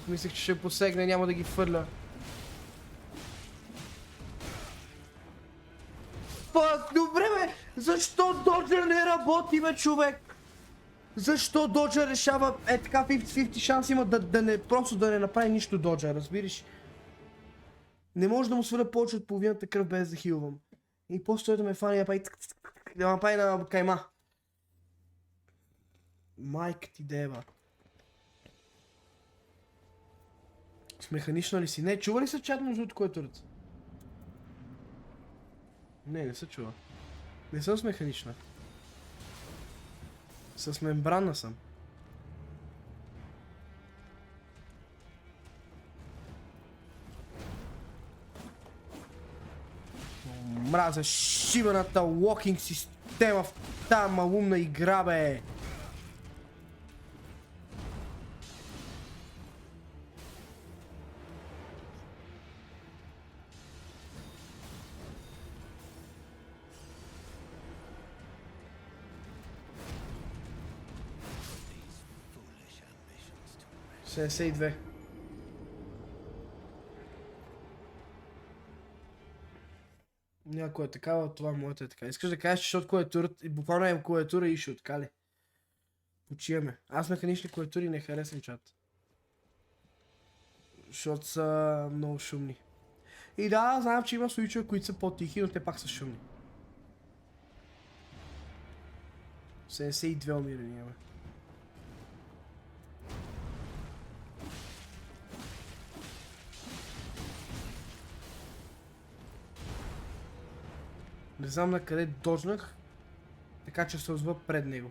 Мислех, че ще посегне, няма да ги фърля. Пак, добре бе! Защо доджер не работи бе, човек? Защо доджер решава така 50-50 шанс има да не, просто да не направи нищо доджер, разбираш? Не може да му сваля повече от половината кръв без да хилвам. И после той да ме фани да направи на кайма. Майка ти дева. С механична ли си? Не, чува ли се чат между от клавиатурата? Не се чува. Не съм с механична. С мембранна съм. Мразя шибаната локинг система в тази малумна игра, бе! Седемдесет и две. Някой е такава, това моята е така. Искаш да кажеш, че защото клавиатурата, буквално е клавиатура и шут, така ли? Почиваме. Аз механични клавиатури не харесвам чат. Защото са много шумни. И да, знам, че има случаи, които са по-тихи, но те пак са шумни. 72 умирания имаме. Не знам на къде доджнах, така че се озва пред него.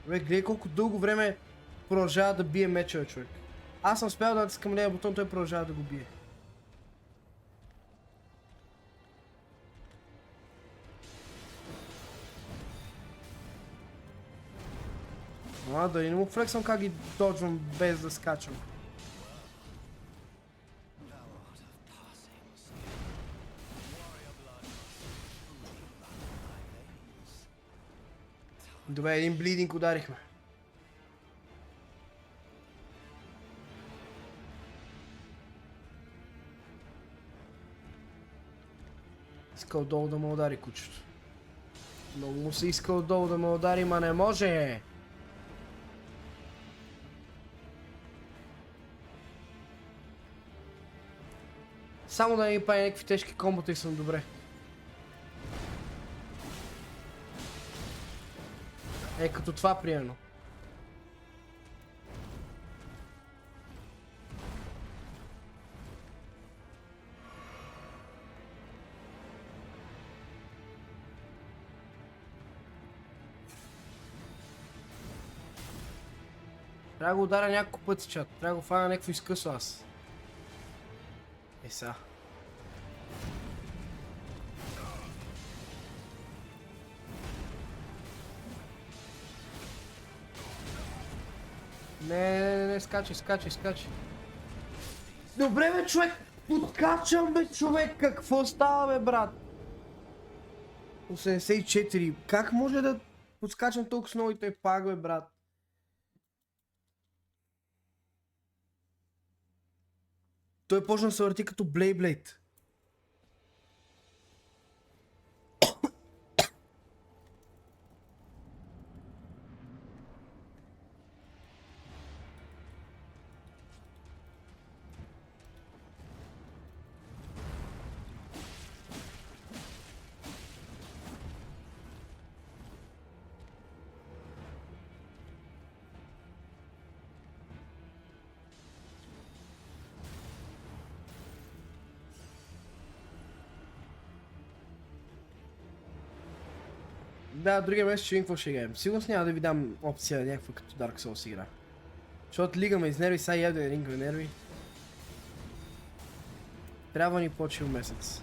Бе, гледай колко дълго време продължава да бие меча, човек. Аз съм спял да натискам левия бутон, той продължава да го бие. Да не му флексвам как ги доджвам без да скачам. Добре, един блидинг ударихме. Искал долу да ме удари кучето. Много му се искал долу да ме удари, ма не може! Само да не ми прави някакви тежки комбота и съм добре. Е, като това приемно. Трябва да го ударя няколко пъти, чат. Трябва да го фана някакво изкъсо аз. Е, са. Не, скачай. Добре бе, човек! Подкачам бе, човек! Какво става бе, брат? 84. Как може да подскачам толкова с много и той пак бе, брат? Той почна да се върти като Блейблейд. Да, другия месец ще видим какво ще играем. Сигурно няма да ви дам опция някаква като Dark Souls игра. Защото лига ме изнерви, сега яде ринга нерви. Трябва ни по-чил месец.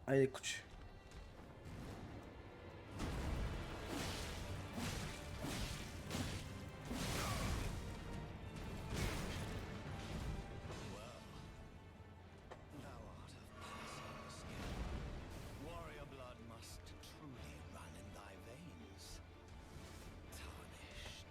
Айде, куче. Warrior blood must truly run in thy veins. Tarnished.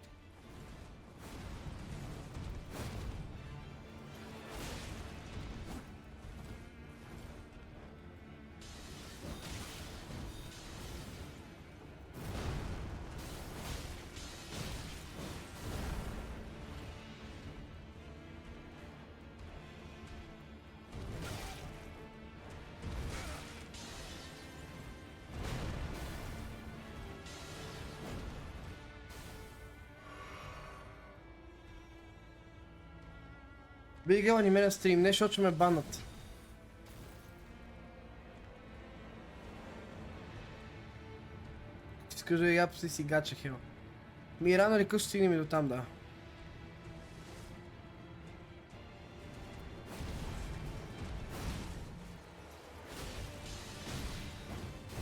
Би играл ни мен на стрим, не защото ме банат. Ти скажи, я пси си гача, хел. Ми рано или късно стигнем и до там, да.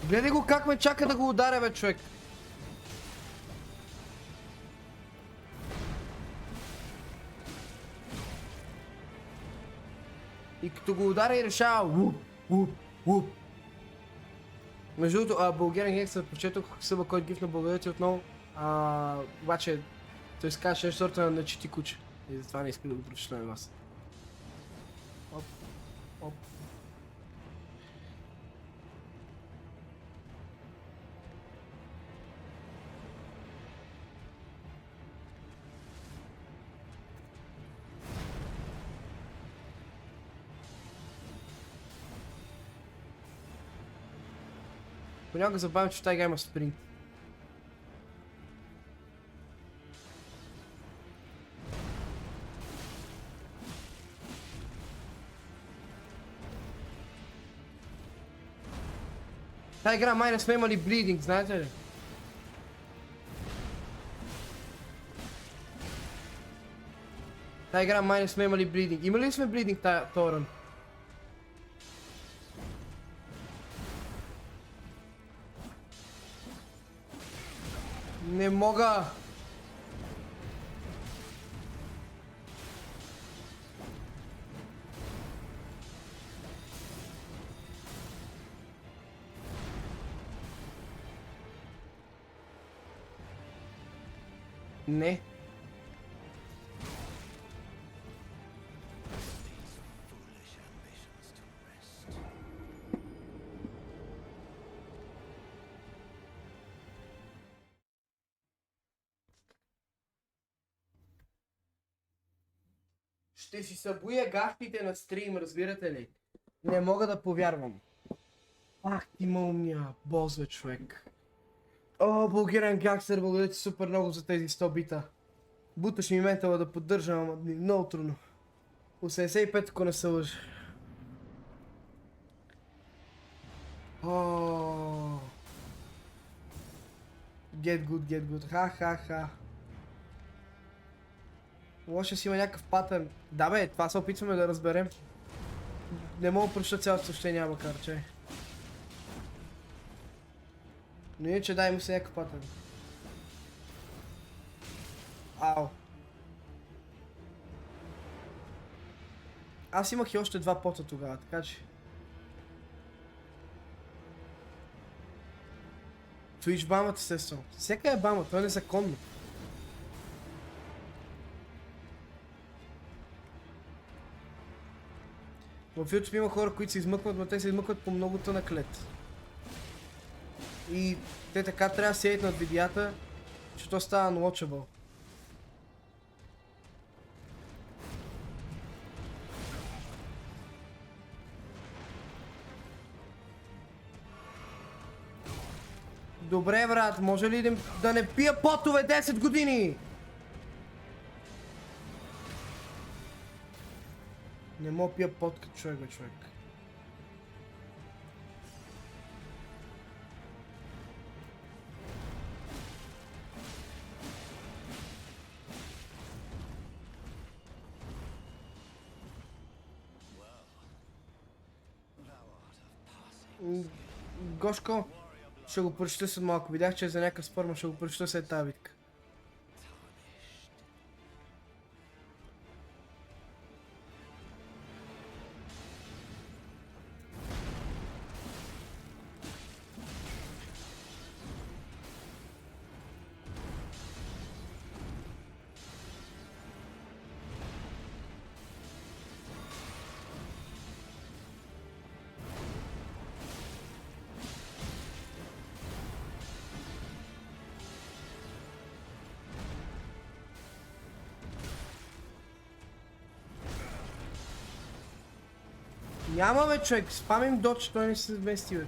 Гледай го как ме чака да го ударя, бе, човек. И като го ударя и решава уп. Между другото, Българен Хекс, прочетох съба, който гифна, благодаря ти отново. Обаче, той се казва 6 сорта на чети куче. И затова не иска да го прочета на вас. Оп. Понякога забавям, че в тази игра има спринт. Тази игра май не сме имали блидинг, знаете ли? Тази игра май не сме имали блидинг. Имали ли сме блидинг този рън? Не мога! Не. Foolish ambitions to rest. Ще си събуя гащите на стрим, разбирате ли? Не мога да повярвам. Ах ти мълния, боза човек. О, Българен Гангстер, благодаря ти супер много за тези 100 бита. Буташ ми ментала да поддържам, ама много трудно. 85, ако не се лъжа. О. Get good. Ха. Лоша си има някакъв патърн. Да бе, това се опитваме да разберем. Не мога да прочета цялото съобщение, макар че. Но иначе дай му се някакъв патърн. Ау. Аз имах и още 2 пота тогава, така че... Twitch бамът, естествено. Всяка е бама, това е незаконно. В YouTube има хора, които се измъкват, но те се измъкват по много тънък лед. И те така трябва да седят над видеята, че то става unwatchable. Добре, брат, може ли да не пия потове 10 години? Не мога пия пот като човек, бе, човек. Гошко, ще го прочета след малко. Видях, че е за някакъв спор, но ще го прочета след тази битка. Няма бе, човек, спамим додж, той не се вмести, бе.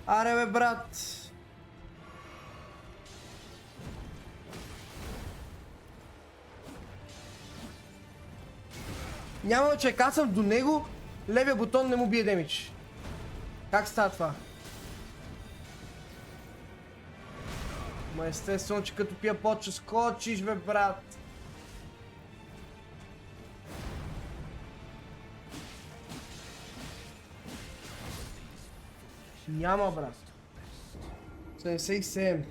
Аре бе, брат. Няма бе, човек, аз съм до него, левия бутон не му бие демидж. Как става това? Ма естествено, че като пия пот, ще скочиш, бе, брат. Няма, брат. 77.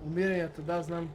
Умиранията, да, знам.